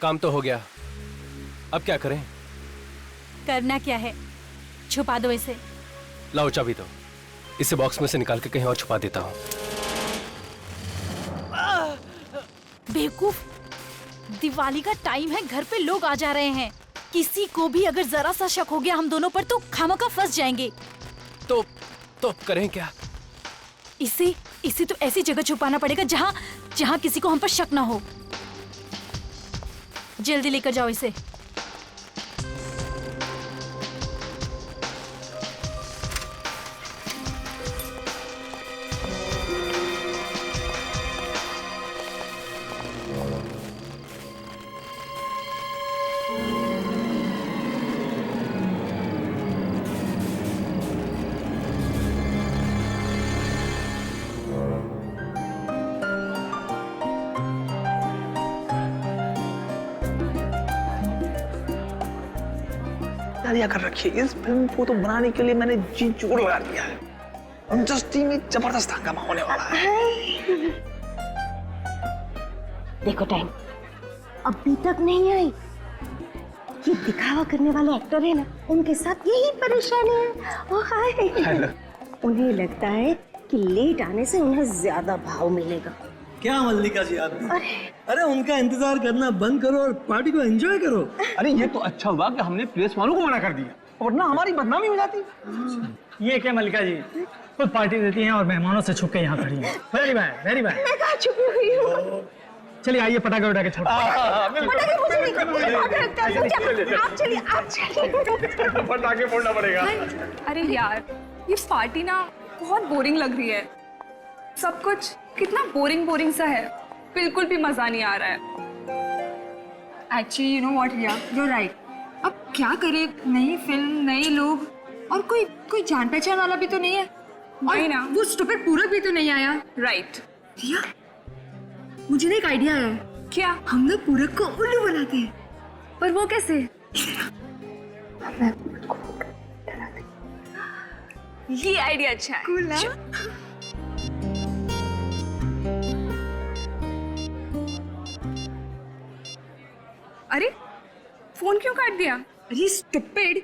काम तो हो गया, अब क्या करें? करना क्या है? छुपा दो इसे। लाओ चाबी दो, इसे बॉक्स में से निकाल के कहीं और छुपा देता हूँ। बेवकूफ, दिवाली का टाइम है, घर पे लोग आ जा रहे हैं। किसी को भी अगर जरा सा शक हो गया हम दोनों पर तो खामखा फंस जाएंगे। तो करें क्या? इसे तो ऐसी जगह छुपाना पड़ेगा जहाँ किसी को हम पर शक ना हो। जल्दी लेकर जाओ इसे। तैयारियां कर रखी है। इस फिल्म को तो बनाने के लिए मैंने जी जोर लगा दिया है। इंडस्ट्री में जबरदस्त हंगामा होने वाला है। देखो टाइम अभी तक नहीं आई। ये दिखावा करने वाले एक्टर है ना, उनके साथ यही परेशानी है। ओ हाय, उन्हें लगता है कि लेट आने से उन्हें ज्यादा भाव मिलेगा। क्या मल्लिका जी आप? अरे उनका इंतजार करना बंद करो और पार्टी को एंजॉय करो। अरे ये तो अच्छा हुआ कि हमने प्रेस वालों को मना कर दिया, वरना हमारी बदनामी हो जाती। ये क्या मल्लिका जी, खुद पार्टी देती हैं और मेहमानों से छुप के यहाँ खड़ी हैं। Very bad, very bad. मैं कहाँ छुपी हुई हूँ? चलिए आइए पटाखे उठाके छोड़ो। पटाखे मुझे नहीं, मुझे बहुत डर लगता है। समझे? आप चलिए। पटाखे फोड़ना पड़ेगा। अरे यार, ये पार्टी ना बहुत बोरिंग लग रही है। सब कुछ कितना बोरिंग सा है, बिल्कुल भी मजा नहीं आ रहा है। Actually you know what Riya, you are right. अब क्या करें, नई फिल्म, नए लोग और कोई जान पहचान वाला भी तो नहीं है। और ना वो स्टूपिड पूरक भी तो नहीं आया। राइट रिया, मुझे ना एक आइडिया आया है। क्या? हम लोग पूरक को उल्लू बनाते हैं। पर वो कैसे? ये आइडिया अच्छा है। कूल ना? अरे फोन क्यों काट दिया? अरे स्टूपिड,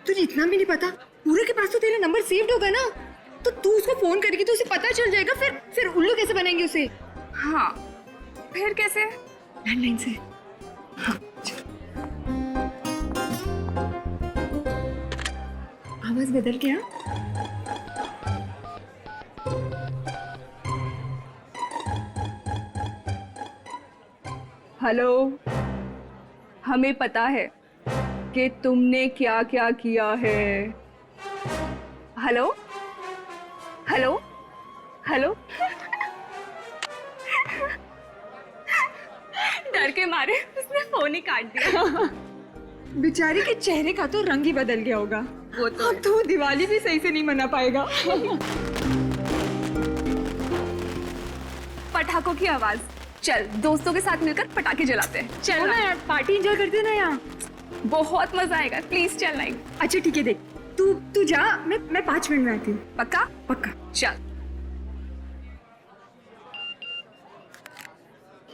तुझे इतना भी नहीं पता, पूरे के पास तो तेरा नंबर सेव्ड होगा ना, तो तू उसको फोन करेगी तो उसे पता चल जाएगा। फिर उल्लू कैसे बनाएंगे उसे? हाँ, फिर कैसे? लैंडलाइन से। हाँ, आवाज बदल गया। हेलो, हमें पता है कि तुमने क्या क्या किया है। Hello hello hello. डर के मारे उसने फोन ही काट दिया। बेचारी के चेहरे का तो रंग ही बदल गया होगा। वो तो अब तो दिवाली भी सही से नहीं मना पाएगा। पटाखों की आवाज। चल दोस्तों के साथ मिलकर पटाखे जलाते हैं। चल ना यार, पार्टी एंजॉय करते हैं ना यहाँ, बहुत मजा आएगा। प्लीज चल ना। अच्छा ठीक है, देख तू जा, मैं 5 मिनट में आती हूँ। पक्का? पक्का। चल।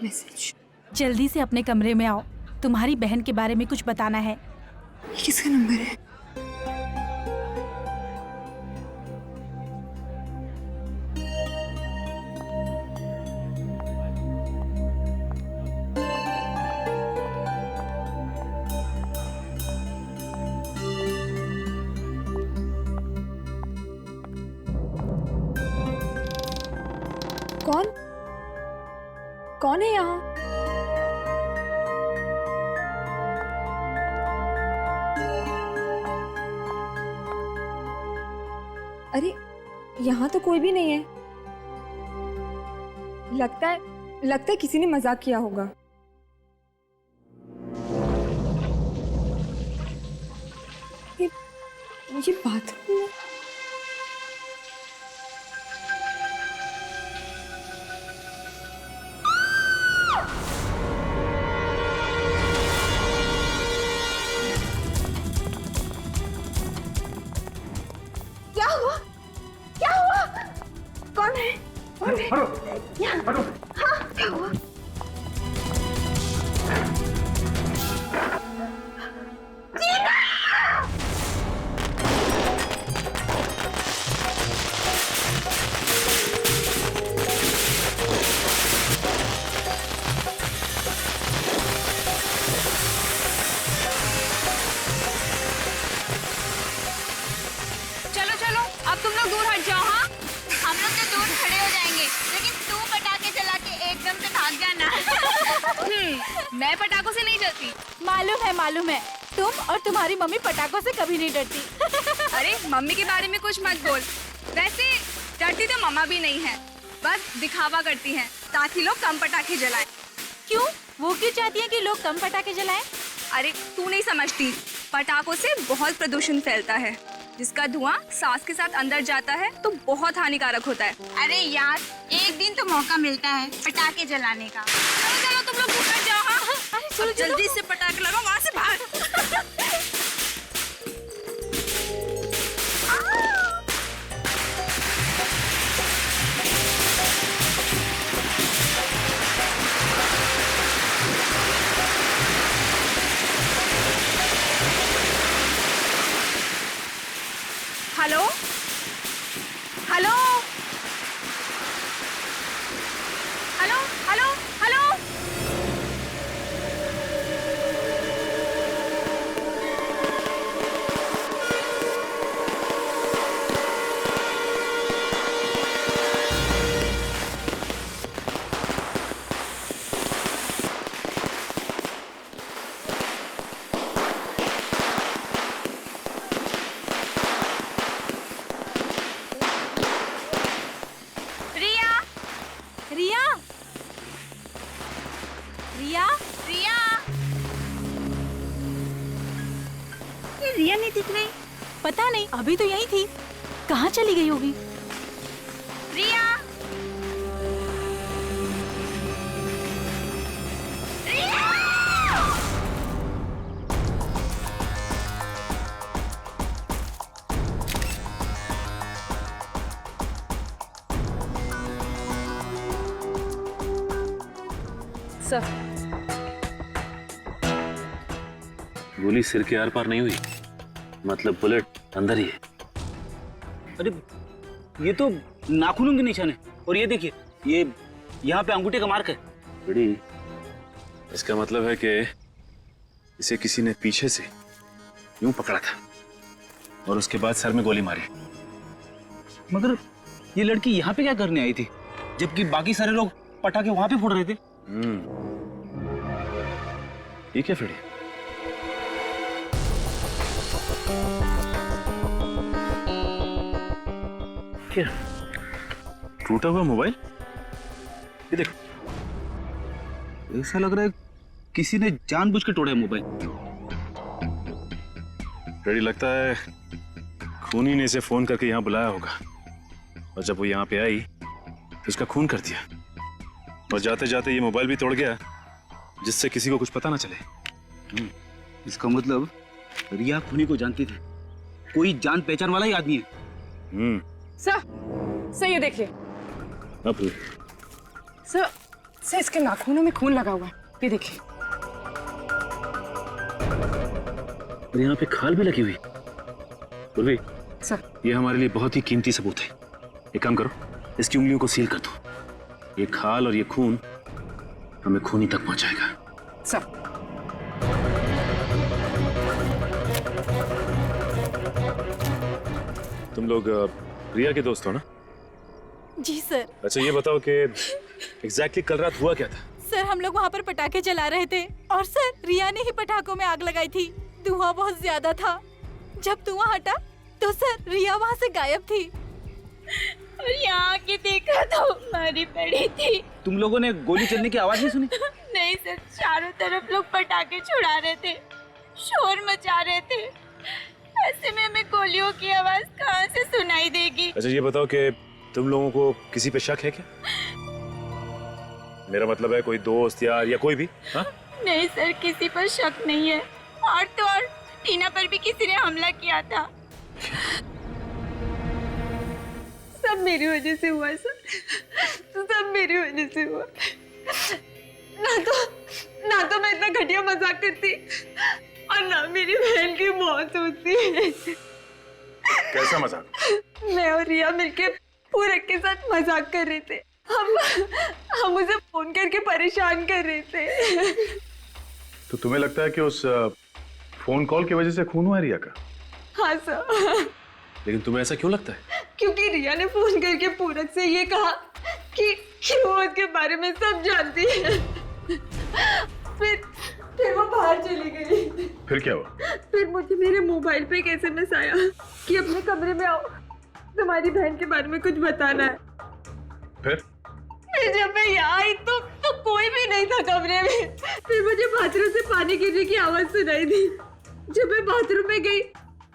मैसेज। जल्दी से अपने कमरे में आओ, तुम्हारी बहन के बारे में कुछ बताना है। ये किसका नंबर है? कौन है यहाँ? अरे यहाँ तो कोई भी नहीं है। लगता है किसी ने मजाक किया होगा। ये बाथरूम में अब तुम लोग दूर हट जाओ। हाँ, हम लोग तो दूर खड़े हो जाएंगे, लेकिन तू पटाखे चला के एकदम से भाग जाना। मैं पटाखों से नहीं डरती। मालूम है तुम और तुम्हारी मम्मी पटाखों से कभी नहीं डरती। अरे मम्मी के बारे में कुछ मत बोल। वैसे डरती तो मम्मा भी नहीं है, बस दिखावा करती हैं ताकि लोग कम पटाखे जलाएं। क्यों? वो क्यों चाहती है कि लोग कम पटाखे जलाएं? अरे तू नहीं समझती, पटाखों से बहुत प्रदूषण फैलता है, जिसका धुआं सांस के साथ अंदर जाता है तो बहुत हानिकारक होता है। अरे यार, एक दिन तो मौका मिलता है पटाखे जलाने का। चलो चलो तुम लोग दूर हट जाओ। हाँ, अरे चलो जल्दी से पटाखे लगाओ, वहाँ से भाग। Hello hello hello hello hello. Riya Riya Riya, ये रिया नहीं दिख रही। पता नहीं, अभी तो यही थी, कहाँ चली गई होगी? रिया, सर गोली सिर के आर पार नहीं हुई, मतलब बुलेट अंदर ही है। अरे ये तो नाखूनों के निशान है, और ये देखिए, ये यहाँ पे अंगूठे का मार्क है। बड़ी, इसका मतलब है कि इसे किसी ने पीछे से यूं पकड़ा था और उसके बाद सर में गोली मारी। मगर ये लड़की यहाँ पे क्या करने आई थी, जबकि बाकी सारे लोग पटाखे वहां पे फोड़ रहे थे? ठीक है फिर क्या टूटा हुआ मोबाइल? ये देखो, ऐसा लग रहा है किसी ने जानबूझ के तोड़ा है मोबाइल। रेडी लगता है खूनी ने इसे फोन करके यहाँ बुलाया होगा, और जब वो यहाँ पे आई तो उसका खून कर दिया, और जाते जाते ये मोबाइल भी तोड़ गया जिससे किसी को कुछ पता ना चले। इसका मतलब रिया खूनी को जानती थी, कोई जान पहचान वाला ही आदमी है। सर ये देखिए अब सर इसके नाखूनों में खून लगा हुआ है, ये देखिए। और यहाँ पे खाल भी लगी हुई। उर्वी, सर ये हमारे लिए बहुत ही कीमती सबूत है। एक काम करो, इसकी उंगलियों को सील कर दो। ये खाल और ये खून हमें खूनी तक पहुंचाएगा। सर तुम लोग रिया के दोस्त हो ना? जी सर। अच्छा ये बताओ कि एग्जैक्टली कल रात हुआ क्या था? सर हम लोग वहाँ पर पटाखे जला रहे थे, और सर रिया ने ही पटाखों में आग लगाई थी। धुआं बहुत ज्यादा था, जब धुआं हटा तो सर रिया वहाँ से गायब थी। और यहाँ आके देखा तो मारी पड़ी थी। तुम लोगों ने गोली चलने की आवाज नहीं सुनी? नहीं सर, चारों तरफ लोग पटाखे छुड़ा रहे थे, शोर मचा रहे थे। ऐसे में हमें गोलियों की आवाज कहाँ से सुनाई देगी? अच्छा ये बताओ कि तुम लोगों को किसी पे शक है क्या? मेरा मतलब है कोई दोस्त यार या कोई भी? हाँ? नहीं सर, किसी पर शक नहीं है। और तो और टीना पर भी किसी ने हमला किया था। सब मेरी वजह से हुआ सर, सब मेरी वजह से हुआ। ना तो मैं इतना घटिया मजाक करती, और ना मेरी बहन की मौत होती। कैसा मजाक? मैं और रिया मिलके पूरक के साथ मजाक कर रहे थे। हम उसे फोन करके परेशान कर रहे थे। तो तुम्हें लगता है कि उस फोन कॉल की वजह से खून हुआ रिया का? हाँ सर। लेकिन तुम्हें ऐसा क्यों लगता है? क्योंकि रिया ने फोन करके पूरक से ये कहा कि वो उसके बारे में सब जानती है। फिर वो बाहर चली गई। फिर क्या हुआ? फिर मुझे मेरे मोबाइल पे एक SMS आया कि अपने कमरे में आओ, तुम्हारी बहन के बारे में कुछ बताना है। फिर जब मैं यहाँ आई तो कोई भी नहीं था कमरे में। फिर मुझे बाथरूम से पानी गिरने की आवाज सुनाई दी। जब मैं बाथरूम में गई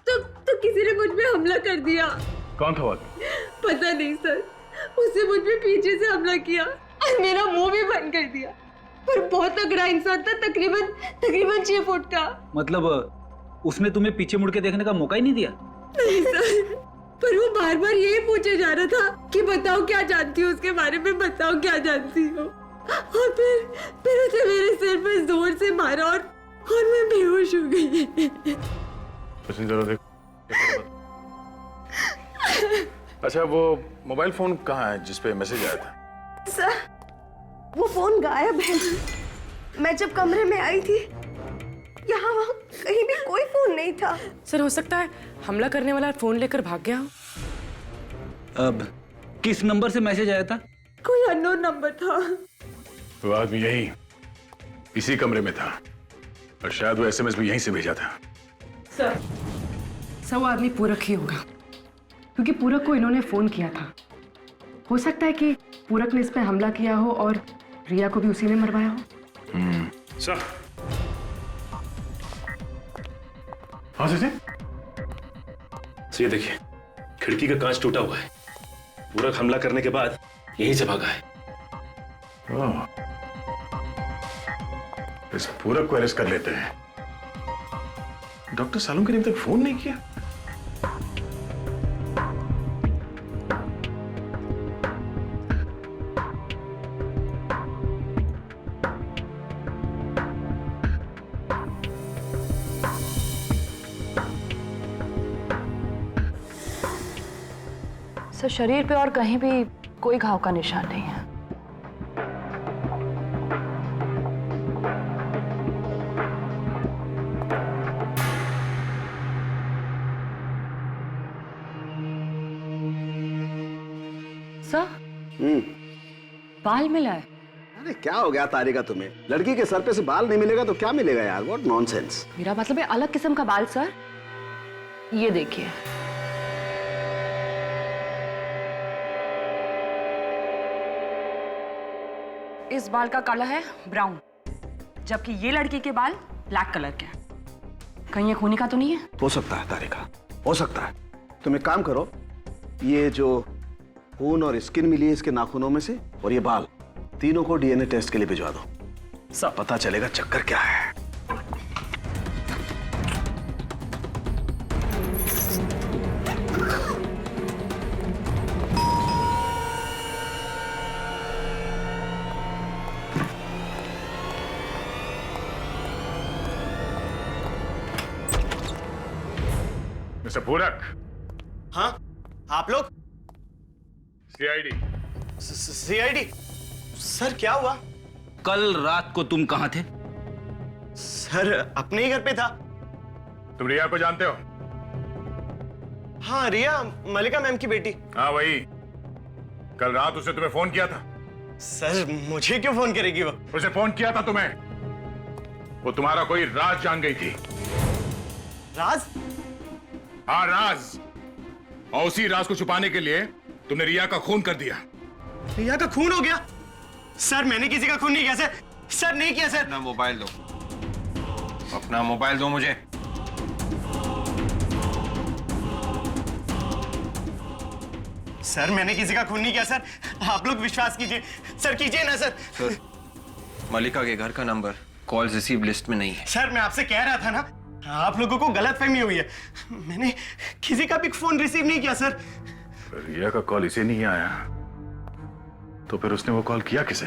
तो किसी ने मुझ पे हमला कर दिया। कौन था वो? पता नहीं सर, उसने मुझ पे पीछे से हमला किया और मेरा मुंह भी बंद कर दिया। पर बहुत तगड़ा इंसान था, तकरीबन 6 फुट का। मतलब उसने तुम्हें पीछे मुड़ के देखने का मौका ही नहीं दिया? नहीं सर, पर वो बार बार यही पूछे जा रहा था कि बताओ क्या जानती हो उसके बारे में, बताओ क्या जानती हो। और फिर उसे मेरे सिर पे जोर से मारा और मैं बेहोश हो गई। जरा देख। अच्छा, वो मोबाइल फोन कहाँ है जिस पे मैसेज आया था? सर, वो फोन गायब है। मैं जब कमरे में आई थी, यहाँ वहाँ कहीं भी कोई फोन नहीं था। सर, हो सकता है हमला करने वाला फोन लेकर भाग गया हो। अब किस नंबर से मैसेज आया था? कोई अननोन नंबर था। वो आदमी यही इसी कमरे में था और शायद वो SMS भी यहीं से भेजा था। सर, वो आदमी पूरक ही होगा, क्योंकि पूरक को इन्होंने फोन किया था। हो सकता है कि पूरक ने इस पे हमला किया हो और रिया को भी उसी ने मरवाया हो। सर, हाँ सर, ये देखिए, खिड़की का कांच टूटा हुआ है। पूरक हमला करने के बाद यहीं से भागा है। इस पूरक को अरेस्ट कर लेते हैं। डॉक्टर सालुंके ने अभी तक फोन नहीं किया। सर, शरीर पे और कहीं भी कोई घाव का निशान नहीं है। सर, बाल मिला है। अरे क्या हो गया तारिका तुम्हें? लड़की के सर पे से बाल नहीं मिलेगा तो क्या मिलेगा यार? What nonsense. मेरा मतलब है अलग किस्म का बाल सर। ये देखिए। इस बाल का कलर है ब्राउन, जबकि ये लड़की के बाल ब्लैक कलर के हैं। कहीं ये खूनी का तो नहीं है? हो सकता है तारिका, हो सकता है। तुम एक काम करो, ये जो खून और स्किन मिली है इसके नाखूनों में से और ये बाल, तीनों को DNA टेस्ट के लिए भिजवा दो। सब पता चलेगा चक्कर क्या है। मिस्टर पूरक। हाँ, आप लोग? CID। सर, क्या हुआ? कल रात को तुम कहां थे? सर, अपने ही घर पे था। तुम रिया को जानते हो? हाँ, रिया मलिका मैम की बेटी। हाँ वही। कल रात उसने तुम्हें फोन किया था। सर, मुझे क्यों फोन करेगी वो? उसे फोन किया था तुम्हें। वो तुम्हारा कोई राज जान गई थी। राज? हाँ, राज। और उसी राज को छुपाने के लिए तुमने रिया का खून कर दिया। रिया का खून हो गया? सर, मैंने किसी का खून नहीं किया सर। सर, नहीं किया सर। अपना मोबाइल दो, अपना मोबाइल दो मुझे। सर, मैंने किसी का खून नहीं किया सर। आप लोग विश्वास कीजिए सर, कीजिए ना सर। सर, मलिका के घर का नंबर कॉल रिसीव लिस्ट में नहीं है। सर, मैं आपसे कह रहा था ना, आप लोगों को गलतफहमी हुई है। मैंने किसी का भी फोन रिसीव नहीं किया सर। रिया का कॉल इसे नहीं आया तो फिर उसने वो कॉल किया किसे?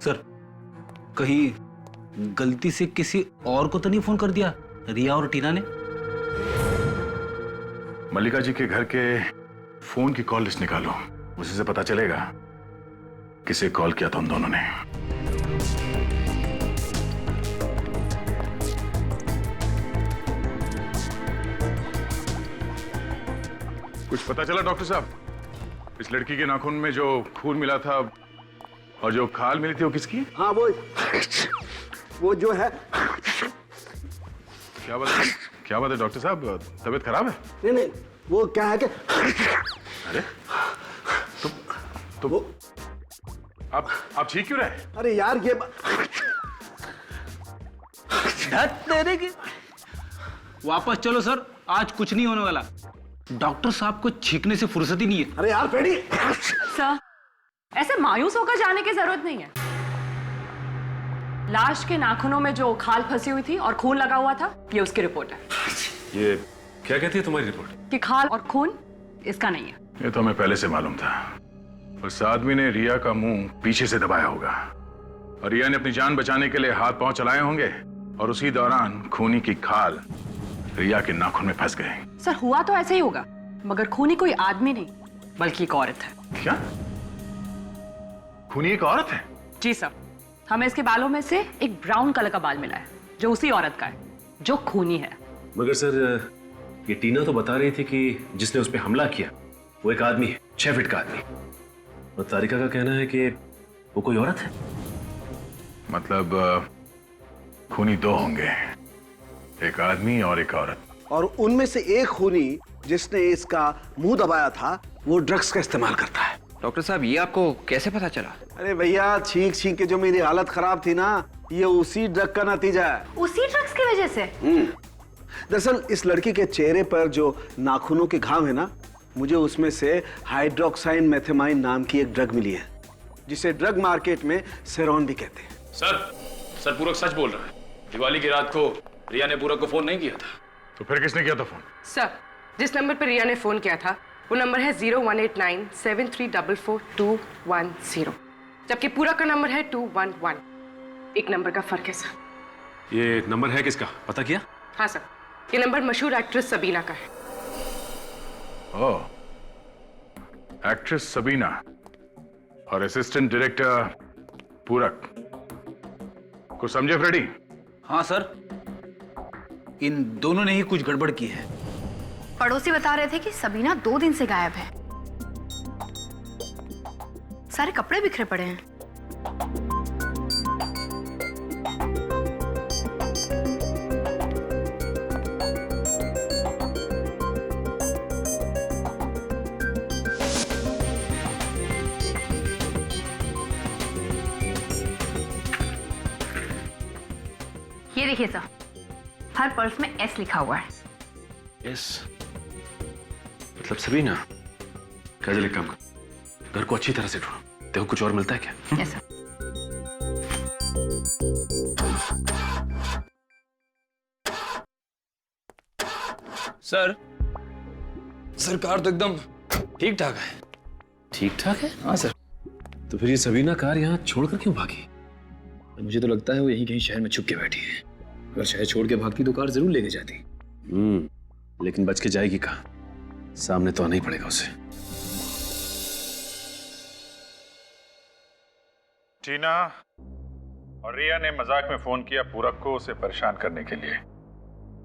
सर, कहीं गलती से किसी और को तो नहीं फोन कर दिया रिया और टीना ने? मल्लिका जी के घर के फोन की कॉल लिस्ट निकालो, उसी से पता चलेगा किसे कॉल किया था उन दोनों ने। कुछ पता चला डॉक्टर साहब? इस लड़की के नाखून में जो खून मिला था और जो खाल मिली थी वो किसकी है? हाँ वो जो है। क्या बात है डॉक्टर साहब, तबीयत खराब है? नहीं, वो क्या है कि अरे तो वो आप ठीक क्यों रहे? अरे यार ये तेरे की वापस चलो सर, आज कुछ नहीं होने वाला। डॉक्टर साहब को छींकने से फुर्सत ही नहीं है। अरे यार पेड़ी। सर, ऐसे मायूस होकर जाने की जरूरत नहीं है। लाश के नाखूनों में जो खाल फंसी हुई थी और खून लगा हुआ था, ये उसकी रिपोर्ट है। ये क्या कहती है तुम्हारी रिपोर्ट? कि खाल और खून इसका नहीं है। ये तो हमें पहले से मालूम था। उस आदमी ने रिया का मुंह पीछे से दबाया होगा और रिया ने अपनी जान बचाने के लिए हाथ पांव चलाए होंगे और उसी दौरान खूनी की खाल रिया के नाखून में फंस गए। सर, हुआ तो ऐसे ही होगा, मगर खूनी कोई आदमी नहीं बल्कि एक औरत है। क्या? खूनी एक औरत है? जी सर, हमें इसके बालों में से एक ब्राउन कलर का बाल मिला है जो उसी औरत का है जो खूनी है। मगर सर, ये टीना तो बता रही थी कि जिसने उस पर हमला किया वो एक आदमी है, 6 फीट का आदमी, और तारिका का कहना है कि वो कोई औरत है। मतलब खूनी 2 होंगे, एक आदमी और एक औरत। और उनमें से एक खूनी जिसने इसका मुंह दबाया था वो ड्रग्स का इस्तेमाल करता है। डॉक्टर साहब, ये आपको कैसे पता चला? अरे भैया, छींक छींक के जो मेरी हालत खराब थी ना, ये उसी ड्रग का नतीजा है। उसी ड्रग्स की वजह से? दरअसल इस लड़की के चेहरे पर जो नाखूनों के घाव है ना, मुझे उसमें से हाइड्रोक्साइन मेथेमाइन नाम की एक ड्रग मिली है, जिसे ड्रग मार्केट में सेरॉन भी कहते हैं। सर पूरक सच बोल रहा है। दिवाली की रात को रिया ने पूरक को फोन नहीं किया था। तो फिर किसने किया था फोन? सर, जिस नंबर पर रिया ने फोन किया था वो नंबर है 018973442210, जबकि पूरक का नंबर है 211। एक नंबर का फर्क है सर। ये नंबर है किसका, पता किया? हाँ सर, ये नंबर मशहूर एक्ट्रेस सबीना का है। ओह, एक्ट्रेस सबीना और असिस्टेंट डायरेक्टर पूरक को समझे फ्रेडी? हाँ सर, इन दोनों ने ही कुछ गड़बड़ की है। पड़ोसी बता रहे थे कि सबीना 2 दिन से गायब है। सारे कपड़े बिखरे पड़े हैं। ये देखिए सर, हर पर्स में एस लिखा हुआ है। एस मतलब सबीना। काजल, एक काम कर, घर को अच्छी तरह से ढूंढो, देखो कुछ और मिलता है क्या। Yes sir. सर कार तो एकदम ठीक ठाक है। ठीक ठाक है? हाँ सर। तो फिर ये सबीना कार यहाँ छोड़कर क्यों भागी? मुझे तो लगता है वो यहीं कहीं शहर में छुप के बैठी है। अगर शहर छोड़ के भागती तो कार जरूर लेके जाती। लेकिन बच के जाएगी कहाँ? सामने तो आना ही पड़ेगा उसे। टीना और रिया ने मजाक में फोन किया पूरक को उसे परेशान करने के लिए,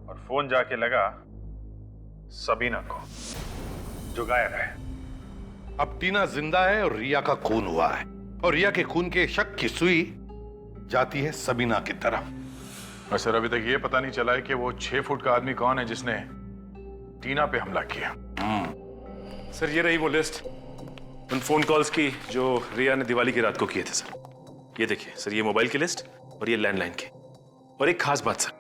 और फोन जाके लगा सबीना को, जो गायब है। अब टीना जिंदा है और रिया का खून हुआ है, और रिया के खून के शक की सुई जाती है सबीना की तरफ। और सर, अभी तक ये पता नहीं चला है कि वो 6 फुट का आदमी कौन है जिसने टीना पे हमला किया। सर, ये रही वो लिस्ट उन फोन कॉल्स की जो रिया ने दिवाली की रात को किए थे। सर, ये देखिए सर, ये मोबाइल की लिस्ट और ये लैंडलाइन की। और एक खास बात सर,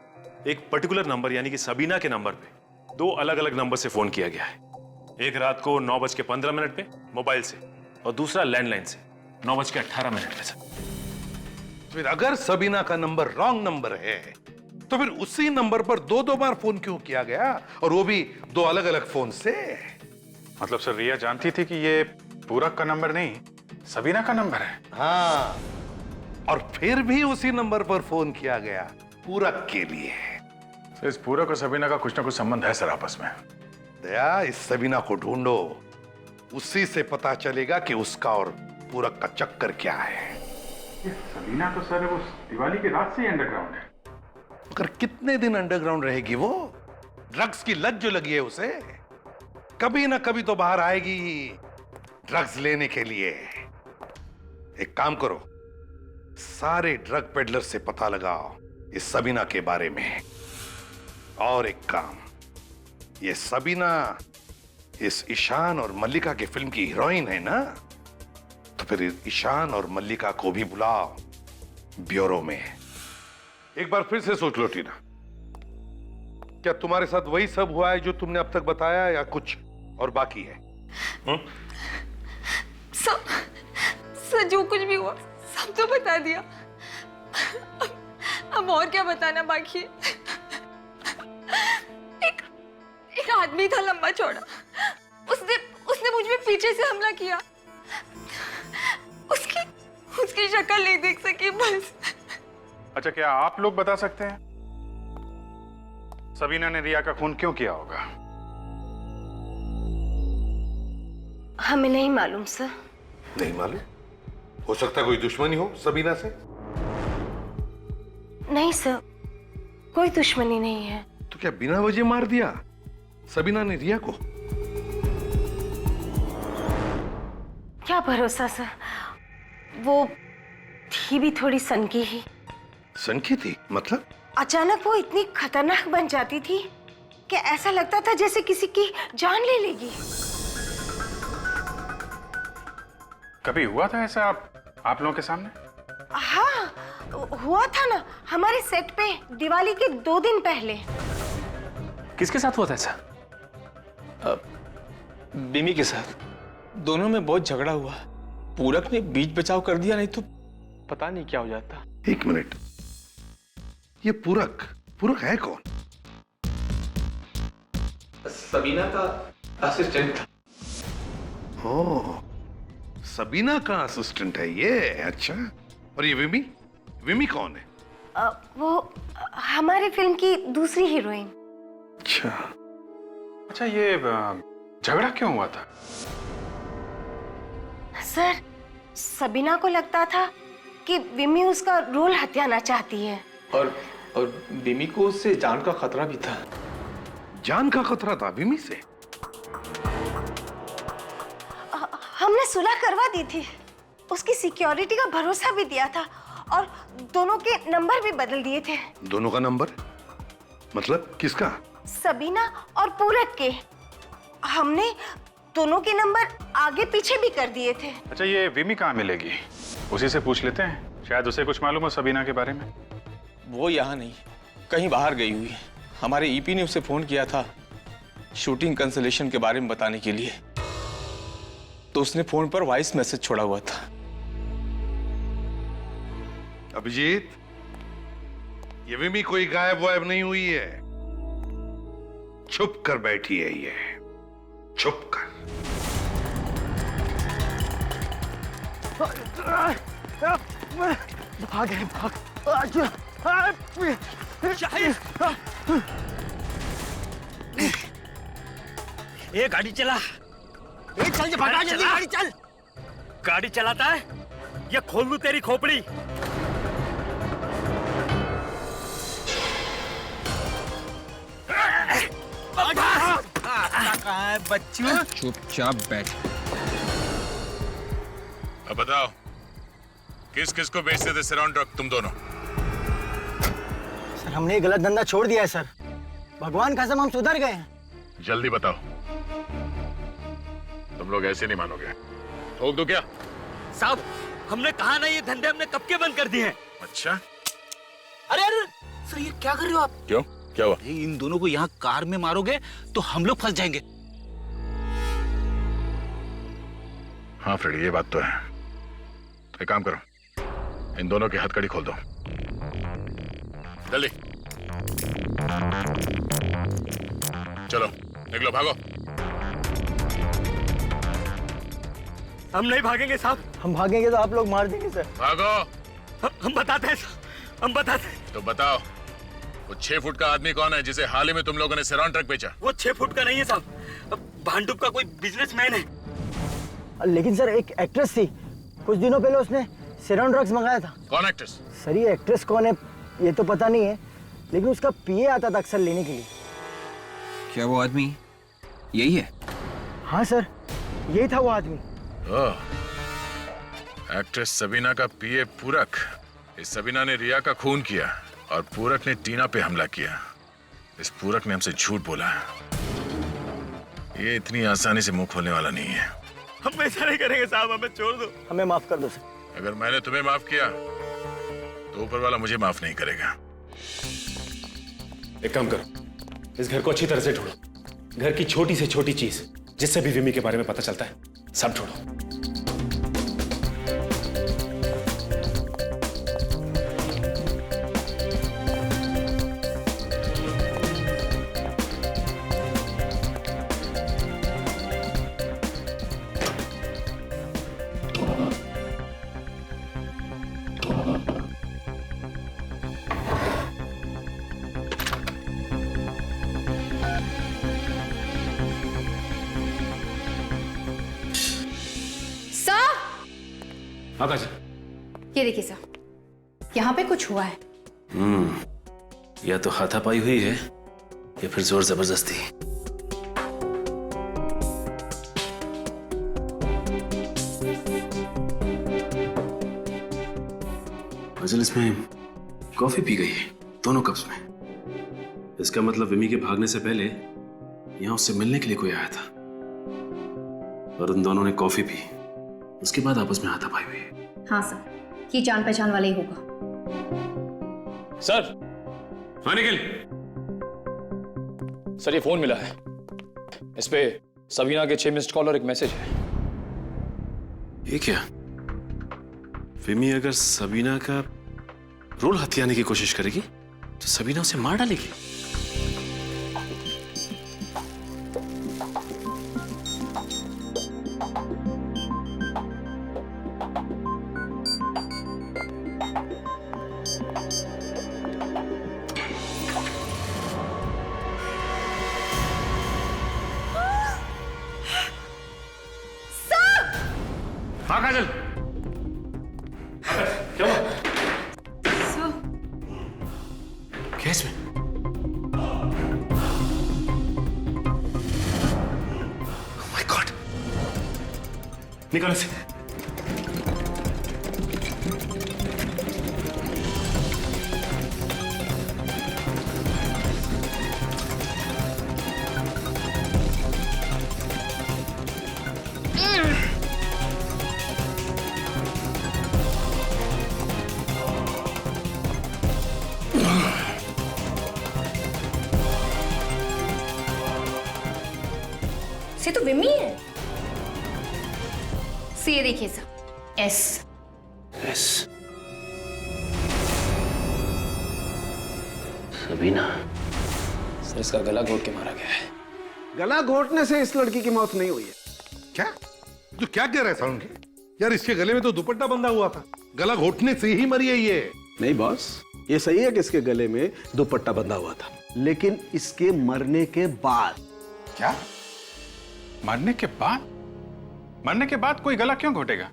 एक पर्टिकुलर नंबर यानी कि सबीना के नंबर पे 2 अलग अलग नंबर से फोन किया गया है। एक रात को 9:15 पे मोबाइल से, और दूसरा लैंडलाइन से 9:18 पे। सर, फिर अगर सबीना का नंबर रॉन्ग नंबर है तो फिर उसी नंबर पर 2-2 बार फोन क्यों किया गया, और वो भी 2 अलग अलग फोन से? मतलब सर, रिया जानती थी कि ये पूरक का नंबर नहीं, सबीना का नंबर है। हाँ, और फिर भी उसी नंबर पर फोन किया गया पूरक के लिए। तो इस पूरक और सबीना का कुछ ना कुछ संबंध है सर आपस में। दया, इस सबीना को ढूंढो, उसी से पता चलेगा कि उसका और पूरक का चक्कर क्या है। सबीना तो सर वो दिवाली की रात से ही अंडरग्राउंड है। मगर कितने दिन अंडरग्राउंड रहेगी वो? ड्रग्स की लत जो लगी है उसे। कभी ना कभी तो बाहर आएगी ही ड्रग्स लेने के लिए। एक काम करो, सारे ड्रग पेडलर से पता लगाओ इस सबीना के बारे में। और एक काम, ये सबीना इस ईशान और मल्लिका की फिल्म की हीरोइन है ना, तो फिर ईशान और मल्लिका को भी बुलाओ ब्यूरो में। एक बार फिर से सोच लो टीना, क्या तुम्हारे साथ वही सब हुआ है जो तुमने अब तक बताया, या कुछ और बाकी है? सर जो कुछ भी हुआ सब तो बता दिया, अब और क्या बताना बाकी है। एक आदमी था लंबा चौड़ा, उसने मुझ पे पीछे से हमला किया। उसकी शक्ल नहीं देख सकी बस। अच्छा, क्या आप लोग बता सकते हैं सबीना ने रिया का खून क्यों किया होगा? हमें नहीं मालूम सर। नहीं मालूम? हो सकता है कोई दुश्मनी हो सबीना से? नहीं सर, कोई दुश्मनी नहीं है। तो क्या बिना वजह मार दिया सबीना ने रिया को? क्या भरोसा सर, वो थी भी थोड़ी सनकी ही। सनकी थी मतलब? अचानक वो इतनी खतरनाक बन जाती थी कि ऐसा लगता था जैसे किसी की जान ले लेगी। कभी हुआ था ऐसा आप लोगों के सामने? हाँ, हुआ था ना, हमारे सेट पे दिवाली के 2 दिन पहले। किसके साथ हुआ था ऐसा? बिमी के साथ। दोनों में बहुत झगड़ा हुआ। पूरक ने बीच बचाव कर दिया, नहीं तो पता नहीं क्या हो जाता। एक मिनट, ये पूरक है कौन? सबीना का असिस्टेंट था। ओह, सबीना का असिस्टेंट है ये? अच्छा, और ये विमी कौन है? वो हमारी फिल्म की दूसरी हीरोइन। अच्छा, ये झगड़ा क्यों हुआ था? सर, सबीना को लगता था कि विमी उसका रोल हथियाना चाहती है। और विमी को उससे जान का खतरा भी था। जान का खतरा था विमी से? हमने सुलह करवा दी थी, उसकी सिक्योरिटी का भरोसा भी दिया था और दोनों के नंबर भी बदल दिए थे। दोनों का नंबर मतलब किसका? सबीना और पूरक के। हमने दोनों के नंबर आगे पीछे भी कर दिए थे। अच्छा, ये विमी कहाँ मिलेगी? उसी से पूछ लेते हैं, शायद उसे कुछ मालूम हो सबीना के बारे में। वो यहाँ नहीं, कहीं बाहर गई हुई है। हमारे ईपी ने उसे फोन किया था शूटिंग कैंसलेशन के बारे में बताने के लिए, तो उसने फोन पर वॉइस मैसेज छोड़ा हुआ था। अभिजीत, ये विमी कोई गायब वायब नहीं हुई है, छुप कर बैठी है ये, छुप कर। भाग। ये गाड़ी चला। ये चल भगा, जल्दी गाड़ी चल। गाड़ी चलाता है या खोल लूं तेरी खोपड़ी? बच्चू चुपचाप बैठ। अब बताओ, किस किस को बेचते थे सिरॉन ड्रग तुम दोनों? सर, हमने ये गलत धंधा छोड़ दिया है सर। भगवान कसम हम सुधर गए हैं। जल्दी बताओ, तुम लोग ऐसे नहीं मानोगे। ठोक दो क्या? साहब, हमने कहा ना ये धंधे हमने कब के बंद कर दिए हैं। अच्छा, अरे सर, ये क्या कर रहे हो आप? क्यों, क्या हुआ? इन दोनों को यहाँ कार में मारोगे तो हम लोग फंस जाएंगे। हाँ फ्रेडी, ये बात तो है। तो एक काम करो, इन दोनों की हथकड़ी खोल दो जल्दी। चलो निकलो, भागो। हम नहीं भागेंगे साहब। हम भागेंगे तो आप लोग मार देंगे सर। भागो। हम बताते हैं, हम बताते हैं। तो बताओ, वो 6 फुट का आदमी कौन है जिसे हाल ही में तुम लोगों ने सिरॉन ट्रक बेचा? वो 6 फुट का नहीं है साहब, भांडुप का कोई बिजनेसमैन है। लेकिन सर, एक एक्ट्रेस थी, कुछ दिनों पहले उसने सिरॉन ड्रग्स मंगाया था। कौन एक्ट्रेस? सर, ये एक्ट्रेस कौन है ये तो पता नहीं है, लेकिन उसका पीए आता था अक्सर लेने के लिए। क्या वो आदमी यही है? हाँ सर, यही था वो आदमी। एक्ट्रेस सबीना का पीए पूरक। इस सबीना ने रिया का खून किया और पूरक ने टीना पे हमला किया। इस पूरक ने हमसे झूठ बोला। ये इतनी आसानी से मुंह खोलने वाला नहीं है। हम ऐसा नहीं करेंगे साहब, हमें छोड़ दो। हमें माफ कर दो सर। अगर मैंने तुम्हें माफ किया तो ऊपर वाला मुझे माफ नहीं करेगा। एक काम करो, इस घर को अच्छी तरह से ढूंढो। घर की छोटी से छोटी चीज जिससे भी विमी के बारे में पता चलता है, सब ढूंढो। आकाश, ये देखिए सर, यहाँ पे कुछ हुआ है। या तो हाथापाई हुई है या फिर जोर जबरदस्ती। अजल, इसमें कॉफी पी गई है दोनों कप्स में। इसका मतलब विमी के भागने से पहले यहां उससे मिलने के लिए कोई आया था और उन दोनों ने कॉफी पी, उसके बाद आपस में हाथापाई हुई। हाँ सर, ये जान पहचान वाला ही होगा। सर। हाँ निखिल। सर ये फोन मिला है, इस पे सबीना के 6 मिस्ड कॉल और एक मैसेज है। ये क्या? विमी अगर सबीना का रोल हथियाने की कोशिश करेगी तो सबीना उसे मार डालेगी। हाँ काजल, क्या हुआ? क्या इसमें? Oh my God! निकाल इसे। से तो विमी है। से ये देखिए सर, एस। सबीना। सर इसका गला घोट के मारा गया है। गला घोटने से इस लड़की की मौत नहीं हुई है। क्या? तू क्या कह रहा है साउंड? यार इसके गले में तो दुपट्टा बंधा हुआ था, गला घोटने से ही मरी है ये। नहीं बॉस, ये सही है कि इसके गले में दुपट्टा बंधा हुआ था, लेकिन इसके मरने के बाद। क्या? मरने के बाद? मरने के बाद कोई गला क्यों घोटेगा?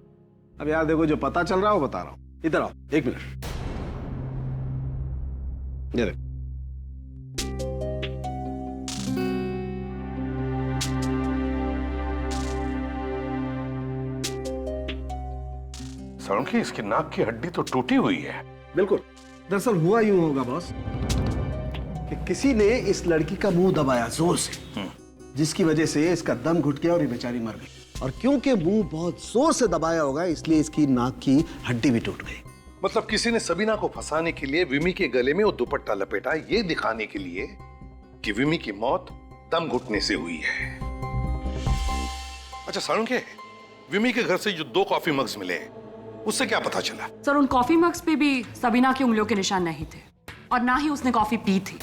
अब यार देखो, जो पता चल रहा है वो बता रहा हूं। इधर आओ, 1 मिनट। ये देखो। साउंड, इसकी नाक की हड्डी तो टूटी हुई है। बिल्कुल। दरअसल हुआ यूं होगा बॉस कि किसी ने इस लड़की का मुंह दबाया जोर से, जिसकी वजह से इसका दम घुट गया और ये बेचारी मर गई। और क्योंकि मुंह बहुत जोर से दबाया होगा, इसलिए इसकी नाक की हड्डी भी टूट गई। मतलब किसी ने सबीना को फंसाने के लिए विमी के गले में वो दुपट्टा लपेटा, ये दिखाने के लिए कि विमी की मौत दम घुटने से हुई है। अच्छा सारुण, के विमी के घर से जो 2 कॉफी मग्स मिले, उससे क्या पता चला? सर उन कॉफी मग्स पे भी सबीना की उंगलियों के निशान नहीं थे और ना ही उसने कॉफी पी थी।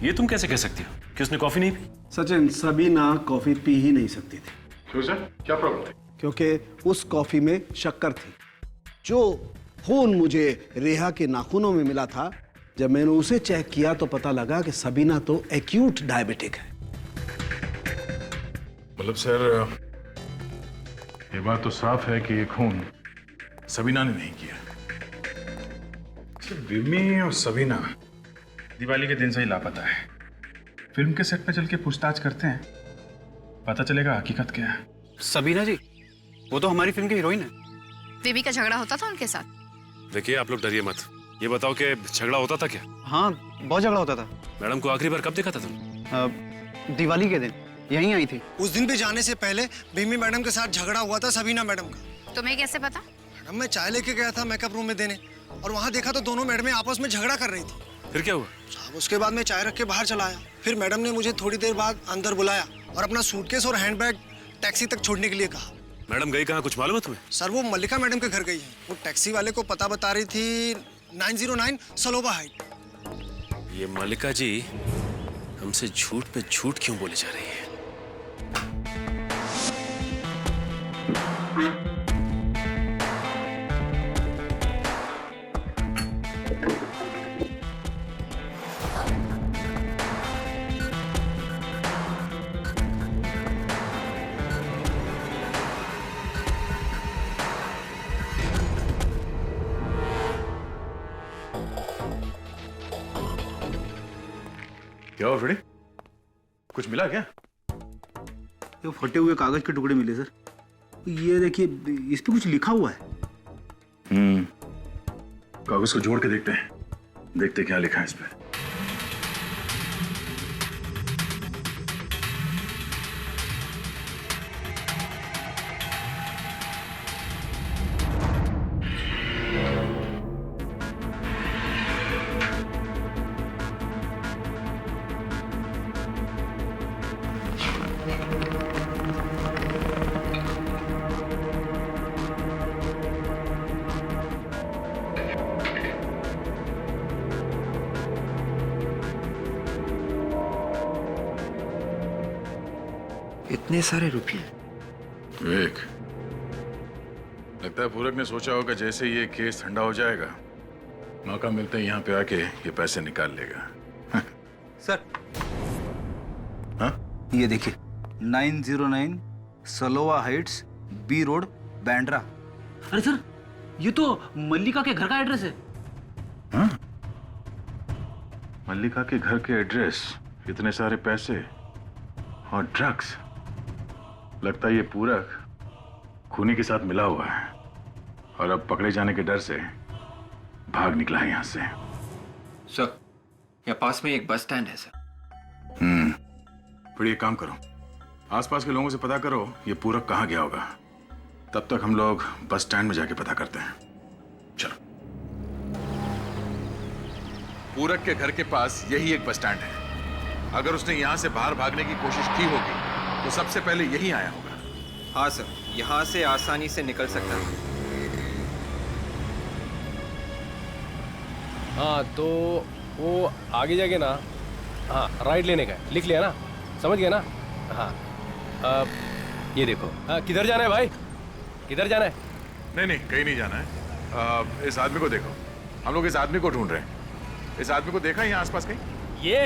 ये तुम कैसे कह सकती हो कि उसने कॉफी नहीं पी? सचिन, सबीना कॉफी पी ही नहीं सकती थी। क्यों सर, क्या प्रॉब्लम थी? क्योंकि उस कॉफी में शक्कर थी। जो खून मुझे रेहा के नाखूनों में मिला था, जब मैंने उसे चेक किया तो पता लगा कि सबीना तो एक्यूट डायबिटिक है। मतलब सर, ये बात तो साफ है कि ये खून सबीना ने नहीं किया। विमी और सबीना दिवाली के दिन से ही लापता है। फिल्म के सेट पे चल के पूछताछ करते हैं, पता चलेगा हकीकत क्या है। सबीना जी, वो तो हमारी फिल्म की हीरोइन है। बेबी का झगड़ा होता था उनके साथ। देखिए आप लोग डरिए मत, ये बताओ कि झगड़ा होता था क्या? हाँ, बहुत झगड़ा होता था। मैडम को आखिरी बार कब देखा था तुम? दिवाली के दिन यहीं आई थी। उस दिन भी जाने से पहले भीमी मैडम के साथ झगड़ा हुआ था सबीना मैडम का। तुम्हें कैसे पता? मैडम, मैं चाय लेके गया था मेकअप रूम में देने, और वहाँ देखा तो दोनों मैडमें आपस में झगड़ा कर रही थी। फिर क्या हुआ? साहब, उसके बाद मैं चाय रख के बाहर चला आया। फिर मैडम ने मुझे थोड़ी देर बाद अंदर बुलाया और अपना सूटकेस और हैंडबैग टैक्सी तक छोड़ने के लिए कहा। मैडम गई कहाँ, कुछ मालूम है तुम्हें? सर, वो मल्लिका मैडम के घर गई है। वो टैक्सी वाले को पता बता रही थी 909 सलोबा हाइट। ये मल्लिका जी हमसे झूठ पे झूठ क्यों बोले जा रही है? क्या हुआ फ्रेडी? कुछ मिला क्या? ये फटे हुए कागज के टुकड़े मिले सर। ये देखिए, इस पे कुछ लिखा हुआ है। कागज को जोड़ के देखते क्या लिखा है इस पे। इतने सारे रुपये? विवेक, लगता है पूरक ने सोचा होगा जैसे ये केस ठंडा हो जाएगा, मौका मिलते ही यहाँ पे आके ये पैसे निकाल लेगा। सर, हाँ? ये देखिए, 909 सलोवा हाइट्स, बी रोड, बैंड्रा। अरे सर, ये तो मल्लिका के घर का एड्रेस है। हाँ? मल्लिका के घर के एड्रेस, इतने सारे पैसे और ड्रग्स। लगता है ये पूरक खूनी के साथ मिला हुआ है और अब पकड़े जाने के डर से भाग निकला है यहाँ से। सर, यहाँ पास में एक बस स्टैंड है सर। फिर ये काम करो, आसपास के लोगों से पता करो ये पूरक कहाँ गया होगा। तब तक हम लोग बस स्टैंड में जाके पता करते हैं। चलो। पूरक के घर के पास यही एक बस स्टैंड है। अगर उसने यहाँ से बाहर भागने की कोशिश की होगी तो सबसे पहले यही आया होगा। हाँ सर, यहाँ से आसानी से निकल सकता है। हाँ तो वो आगे जाके ना, हाँ राइट लेने का है, लिख लिया ना, समझ गया ना? हाँ ये देखो। हाँ, किधर जाना है भाई, किधर जाना है? नहीं कहीं नहीं जाना है। इस आदमी को देखो, हम लोग इस आदमी को ढूंढ रहे हैं। इस आदमी को देखा है यहाँ आसपास कहीं? ये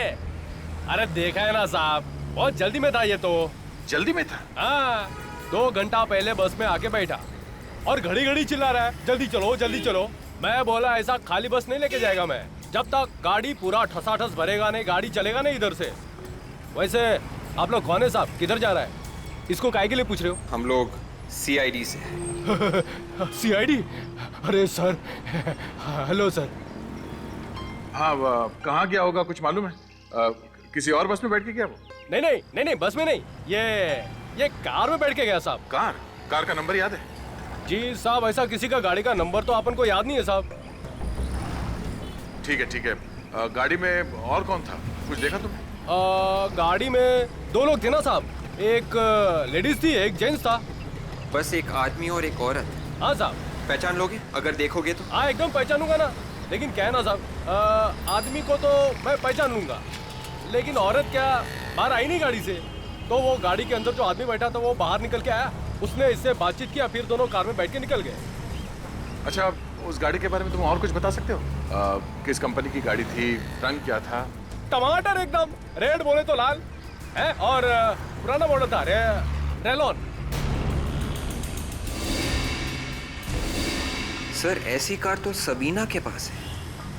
अरे देखा है ना साहब, बहुत जल्दी में था ये तो। जल्दी में था? हाँ, 2 घंटा पहले बस में आके बैठा और घड़ी घड़ी चिल्ला रहा है जल्दी चलो जल्दी चलो। मैं बोला ऐसा खाली बस नहीं लेके जाएगा मैं, जब तक गाड़ी पूरा ठसाठस भरेगा नहीं, गाड़ी चलेगा नहीं इधर से। वैसे आप लोग कौन है साहब, किधर जा रहा है? इसको काहे के लिए पूछ रहे हो? हम लोग CID से। CID? अरे सर, हेलो सर। हाँ, कहाँ गया होगा कुछ मालूम है? किसी और बस में बैठ के गया वो? नहीं बस में नहीं, ये कार में बैठ के गया साहब। कार का नंबर याद है? जी साहब, ऐसा किसी का गाड़ी का नंबर तो अपन को याद नहीं है साहब। ठीक है। गाड़ी में और कौन था, कुछ देखा तुमने? गाड़ी में 2 लोग थे ना साहब, एक लेडीज थी एक जेंट्स था। बस एक आदमी और एक औरत। हाँ साहब। पहचान लोगे अगर देखोगे तो? हाँ एकदम पहचानूंगा ना, लेकिन क्या है ना साहब, आदमी को तो मैं पहचान लूंगा, लेकिन औरत क्या बाहर आई नहीं गाड़ी से। तो वो गाड़ी के अंदर जो आदमी बैठा था वो बाहर निकल के आया, उसने इससे बातचीत किया, फिर दोनों कार में बैठ के निकल गए। अच्छा, उस गाड़ी के बारे में तुम और कुछ बता सकते हो? किस कंपनी की गाड़ी थी, रंग क्या था? टमाटर एकदम, रेड बोले तो लाल है, और पुराना मॉडल था रेलॉन। सर, ऐसी कार तो सबीना के पास है,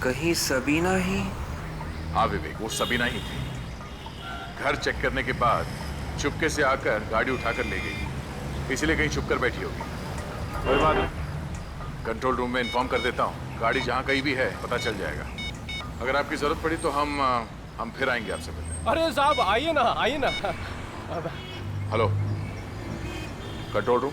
कहीं सबीना ही? हाँ विवेक, वो सबीना ही थी। घर चेक करने के बाद चुपके से आकर गाड़ी उठाकर ले गई, इसलिए कहीं छुपकर बैठी होगी। कोई बात नहीं, कंट्रोल रूम में इन्फॉर्म कर देता हूँ। गाड़ी जहाँ कहीं भी है पता चल जाएगा। अगर आपकी जरूरत पड़ी तो हम फिर आएंगे आपसे मिलने। अरे साहब आइए ना, आइए ना। Hello, control room.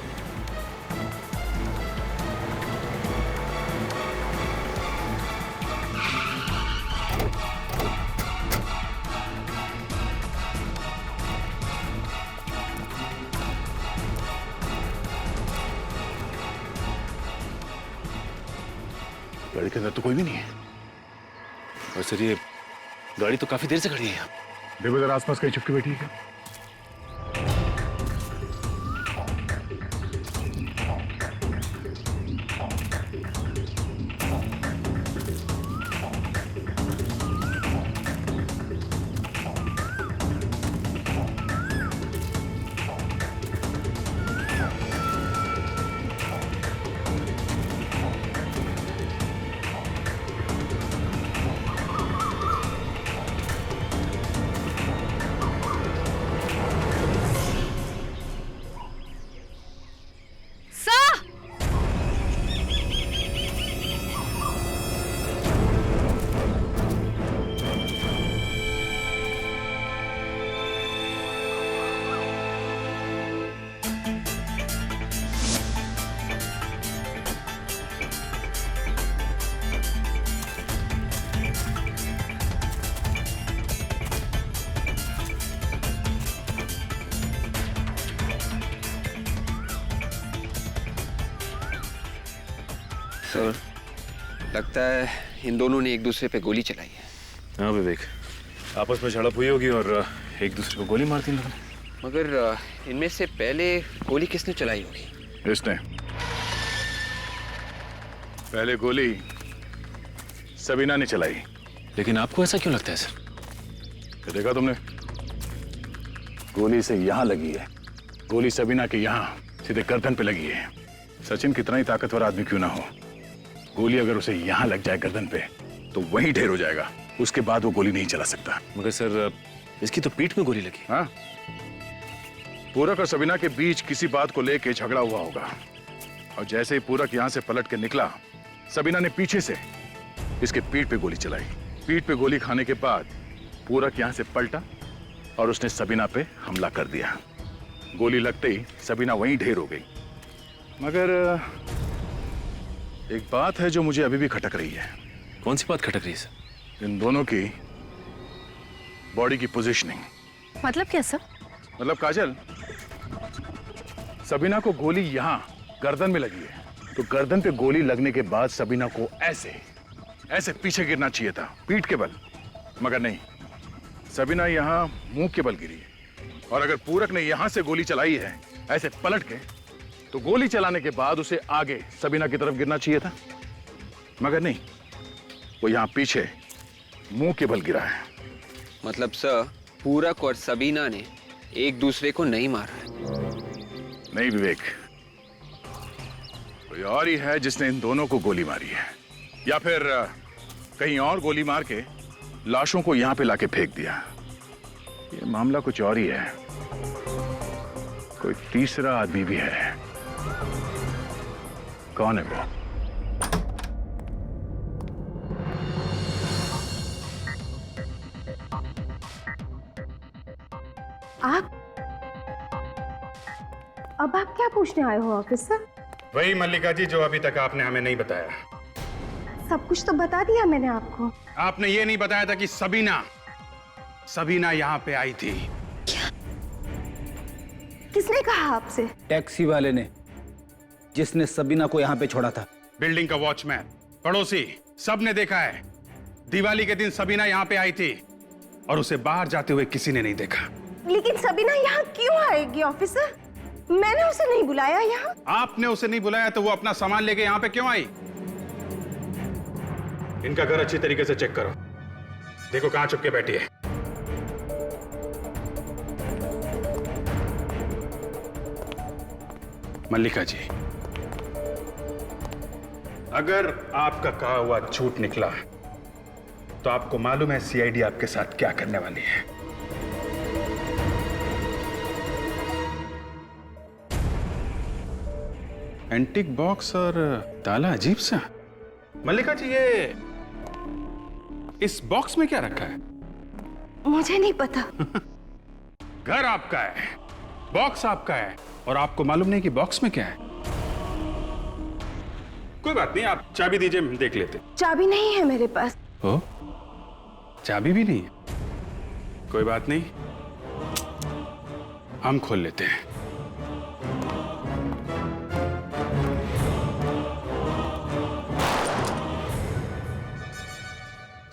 गाड़ी के अंदर तो कोई भी नहीं है। और सर ये गाड़ी तो काफी देर से खड़ी है यहाँ। देखो जरा आसपास कहीं छुपके बैठी है क्या? सर, लगता है इन दोनों ने एक दूसरे पे गोली चलाई है। हाँ विवेक, आपस में झड़प हुई होगी और एक दूसरे को गोली मार दी इन लोगों ने। मगर इनमें से पहले गोली किसने चलाई होगी? इसने। पहले गोली सबीना ने चलाई। लेकिन आपको ऐसा क्यों लगता है सर? तो देखा तुमने, गोली से यहाँ लगी है, गोली सबीना के यहाँ सीधे गर्दन पे लगी है। सचिन कितना ही ताकतवर आदमी क्यों ना हो, गोली अगर उसे यहाँ लग जाए गर्दन पे तो वहीं ढेर हो जाएगा। उसके बाद वो गोली नहीं चला सकता। मगर सर इसकी तो पीठ में गोली लगी। हाँ, पूरक और सबीना के बीच किसी बात को लेके झगड़ा हुआ होगा, और जैसे ही पूरक यहाँ से पलट के निकला, सबीना ने पीछे से इसके पीठ पे गोली चलाई। पीठ पे गोली खाने के बाद पूरक यहाँ से पलटा और उसने सबीना पे हमला कर दिया। गोली लगते ही सबीना वहीं ढेर हो गई। मगर एक बात है जो मुझे अभी भी खटक रही है। कौन सी बात खटक रही है सर? इन दोनों की बॉडी की पोजीशनिंग। मतलब क्या सर? मतलब काजल, सबीना को गोली यहाँ गर्दन में लगी है, तो गर्दन पे गोली लगने के बाद सबीना को ऐसे ऐसे पीछे गिरना चाहिए था, पीठ के बल। मगर नहीं, सबीना यहाँ मुंह के बल गिरी है। और अगर पूरक ने यहाँ से गोली चलाई है ऐसे पलट के, तो गोली चलाने के बाद उसे आगे सबीना की तरफ गिरना चाहिए था। मगर नहीं, वो यहाँ पीछे मुंह के बल गिरा है। मतलब सर, पूरक और सबीना ने एक दूसरे को नहीं मारा। नहीं विवेक, कोई और ही है जिसने इन दोनों को गोली मारी है, या फिर कहीं और गोली मार के लाशों को यहाँ पे लाके फेंक दिया। ये मामला कुछ और ही है। कोई तीसरा आदमी भी है। कौन है वो? आप अब आप क्या पूछने आए हो ऑफिसर? वही मल्लिका जी जो अभी तक आपने हमें नहीं बताया। सब कुछ तो बता दिया मैंने आपको। आपने ये नहीं बताया था कि सबीना यहाँ पे आई थी। क्या? किसने कहा आपसे? टैक्सी वाले ने, जिसने सबीना को यहाँ पे छोड़ा था। बिल्डिंग का वॉचमैन, पड़ोसी, सब ने देखा है। दिवाली के दिन सबीना यहाँ पे आई थी और उसे बाहर जाते हुए किसी ने नहीं देखा। लेकिन सबीना यहाँ क्यों आएगी ऑफिसर? मैंने उसे नहीं बुलाया यहाँ। आपने उसे नहीं बुलाया तो वो अपना सामान लेके यहाँ पे क्यों आई? इनका घर अच्छी तरीके से चेक करो, देखो कहाँ छुप के बैठी है। मल्लिका जी, अगर आपका कहा हुआ झूठ निकला तो आपको मालूम है सीआईडी आपके साथ क्या करने वाली है। एंटीक बॉक्स और ताला अजीब सा। मल्लिका जी, ये इस बॉक्स में क्या रखा है? मुझे नहीं पता। घर आपका है, बॉक्स आपका है, और आपको मालूम नहीं कि बॉक्स में क्या है। कोई बात नहीं, आप चाबी दीजिए, हम देख लेते। चाबी नहीं है मेरे पास। ओ, चाबी भी नहीं है? कोई बात नहीं, हम खोल लेते हैं।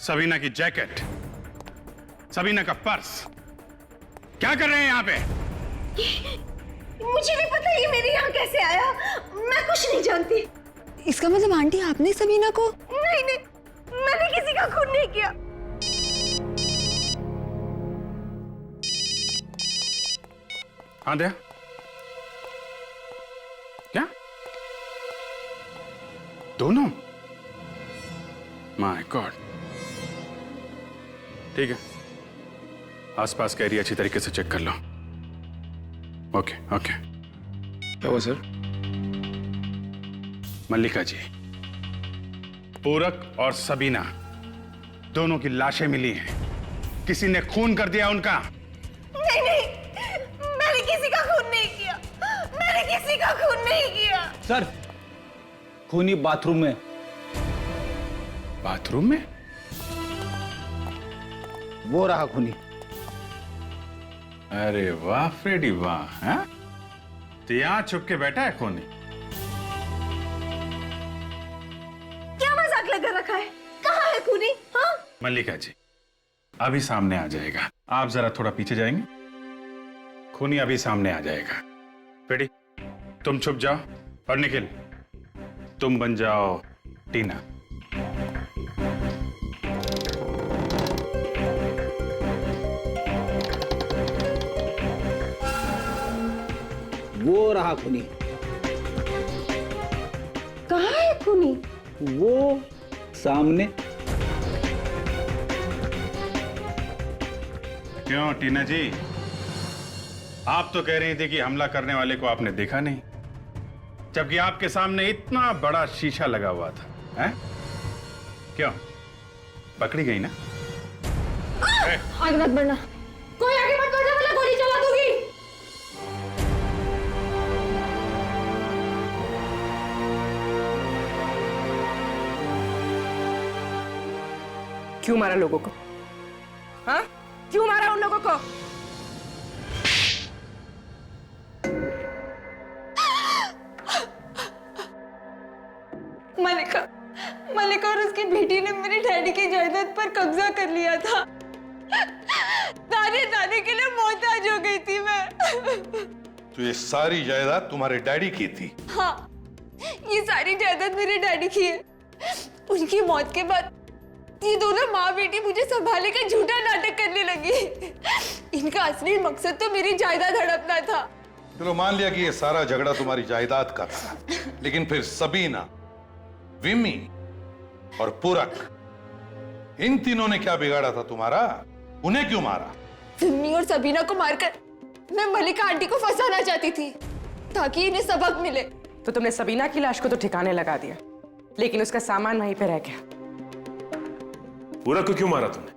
सबीना की जैकेट, सबीना का पर्स, क्या कर रहे हैं यहाँ पे? मुझे नहीं पता ये मेरे यहाँ कैसे आया। मैं कुछ नहीं जानती। इसका मतलब आंटी आपने सबीना को? नहीं नहीं, मैंने किसी का खून नहीं किया। हाँ दया, क्या दोनों? My God. ठीक है, आसपास का एरिया अच्छी तरीके से चेक कर लो। Okay okay. क्या हुआ सर? मल्लिका जी, पूरक और सबीना दोनों की लाशें मिली हैं। किसी ने खून कर दिया उनका। नहीं नहीं, मैंने किसी का खून नहीं किया। मैंने किसी का खून नहीं किया। सर, खूनी बाथरूम में। बाथरूम में? वो रहा खूनी। अरे वाह फ्रेडी वाह, हैं? तो यहां छुप के बैठा है खूनी। क्या मजाक लगा रखा है? कहाँ है खूनी? हाँ? मल्लिका जी, अभी सामने आ जाएगा। आप जरा थोड़ा पीछे जाएंगे, खूनी अभी सामने आ जाएगा। फ्रेडी, तुम छुप जाओ, और निखिल तुम बन जाओ टीना। वो रहा खूनी। कहाँ है खूनी? वो सामने। क्यों टीना जी, आप तो कह रही थी कि हमला करने वाले को आपने देखा नहीं, जबकि आपके सामने इतना बड़ा शीशा लगा हुआ था, हैं? क्यों पकड़ी गई ना? आगे मत बढ़ना। कोई आगे मत बढ़ना, वरना गोली चला दूंगी। क्यों मारा लोगों को? हाँ? क्यों मारा उन लोगों को? मलिका और उसकी बेटी ने मेरे डैडी की जायदाद पर कब्जा कर लिया था। दादी दादी के लिए मोहताज हो गई थी मैं। तो ये सारी जायदाद तुम्हारे डैडी की थी? हाँ, ये सारी जायदाद मेरे डैडी की है। उनकी मौत के बाद ये दोनों माँ बेटी मुझे संभालने का झूठा नाटक करने लगी। इनका असली मकसद तो मेरी जायदाद हड़पना था। चलो मान लिया कि ये सारा झगड़ा तुम्हारी जायदाद का था, लेकिन फिर सबीना, विमी और पूरक, इन तीनों ने क्या बिगाड़ा था तुम्हारा? उन्हें क्यों मारा? विमी और सबीना को मारकर मैं मलिका आंटी को फंसाना चाहती थी ताकि इन्हें सबक मिले। तो तुमने सबीना की लाश को तो ठिकाने लगा दिया, लेकिन उसका सामान वहीं पे रह गया। पूरक को क्यों मारा तुमने?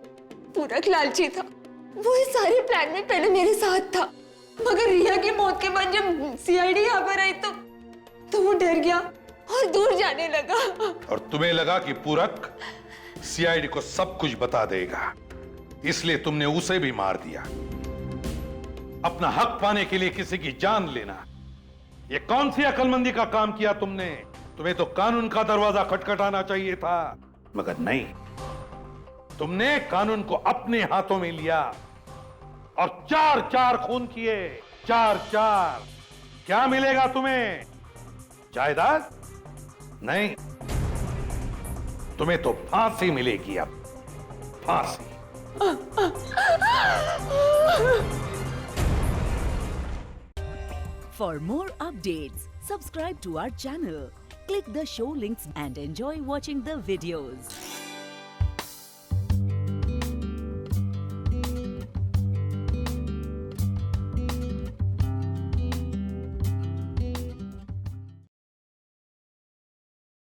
पूरक लालची था। वो इस सारे प्लान में पहले मेरे साथ था, मगर रिया की मौत के बाद जब सीआईडी यहाँ पर आई तो वो डर गया और दूर जाने लगा। और तुम्हें लगा कि पूरक सीआईडी को सब कुछ बता देगा, इसलिए तुमने उसे भी मार दिया। अपना हक पाने के लिए किसी की जान लेना, ये कौन सी अक्लमंदी का काम किया तुमने? तुम्हें तो कानून का दरवाजा खटखटाना चाहिए था, मगर नहीं। तुमने कानून को अपने हाथों में लिया और 4-4 खून किए। 4-4। क्या मिलेगा तुम्हें? जायदाद? नहीं, तुम्हें तो फांसी मिलेगी। अब फांसी। For more updates, subscribe to our channel, click the show links and enjoy watching the videos.